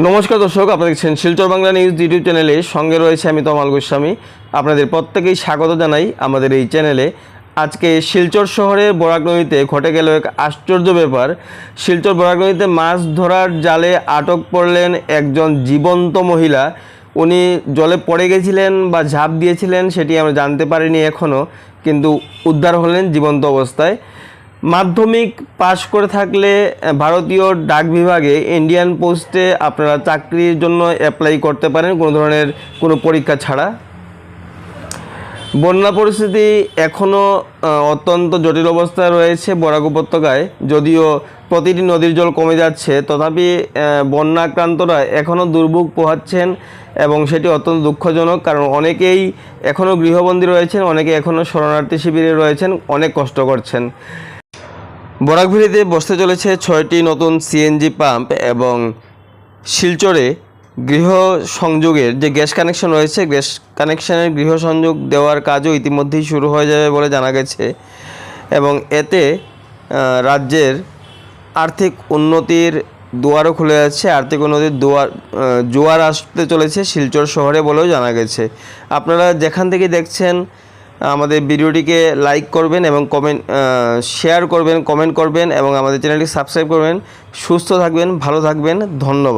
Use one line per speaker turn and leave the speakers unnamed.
নমস্কার দর্শক, আপনারা দেখছেন শিলচর বাংলা নিউজ ইউটিউব চ্যানেলে। সঙ্গে রয়েছে আমি তমাল গোস্বামী। আপনাদের প্রত্যেকেই স্বাগত জানাই আমাদের এই চ্যানেলে। আজকে শিলচর শহরের বরাক নদীতে ঘটে গেল এক আশ্চর্য ব্যাপার। শিলচর বরাক নদীতে মাছ ধরার জালে আটক পড়লেন একজন জীবন্ত মহিলা। উনি জলে পড়ে গেছিলেন বা ঝাঁপ দিয়েছিলেন সেটি আমরা জানতে পারিনি এখনও, কিন্তু উদ্ধার হলেন জীবন্ত অবস্থায়। মাধ্যমিক পাশ করে থাকলে ভারতীয় ডাক বিভাগে ইন্ডিয়ান পোস্টে আপনারা চাকরির জন্য অ্যাপ্লাই করতে পারেন কোনো ধরনের কোনো পরীক্ষা ছাড়া। বন্যা পরিস্থিতি এখনও অত্যন্ত জটিল অবস্থায় রয়েছে বরাক উপত্যকায়। যদিও প্রতিটি নদীর জল কমে যাচ্ছে, তথাপি বন্যাক্রান্তরা এখনও দুর্ভোগ পোহাচ্ছেন এবং সেটি অত্যন্ত দুঃখজনক। কারণ অনেকেই এখনও গৃহবন্দী রয়েছেন, অনেকে এখনও শরণার্থী শিবিরে রয়েছেন, অনেক কষ্ট করছেন। বরাকভেলিতে বসতে চলেছে 6টি নতুন সিএনজি পাম্প এবং শিলচরে গৃহ সংযোগের যে গ্যাস কানেকশন রয়েছে, গ্যাস কানেকশনের গৃহ সংযোগ দেওয়ার কাজও ইতিমধ্যেই শুরু হয়ে যাবে বলে জানা গেছে। এবং এতে রাজ্যের আর্থিক উন্নতির দুয়ারও খুলে যাচ্ছে, আর্থিক উন্নতির জোয়ার আসতে চলেছে শিলচর শহরে বলেও জানা গেছে। আপনারা যেখান থেকে দেখছেন আমাদের ভিডিওটিকে লাইক করবেন এবং শেয়ার করবেন, কমেন্ট করবেন এবং আমাদের চ্যানেলটি সাবস্ক্রাইব করবেন। সুস্থ থাকবেন, ভালো থাকবেন, ধন্যবাদ।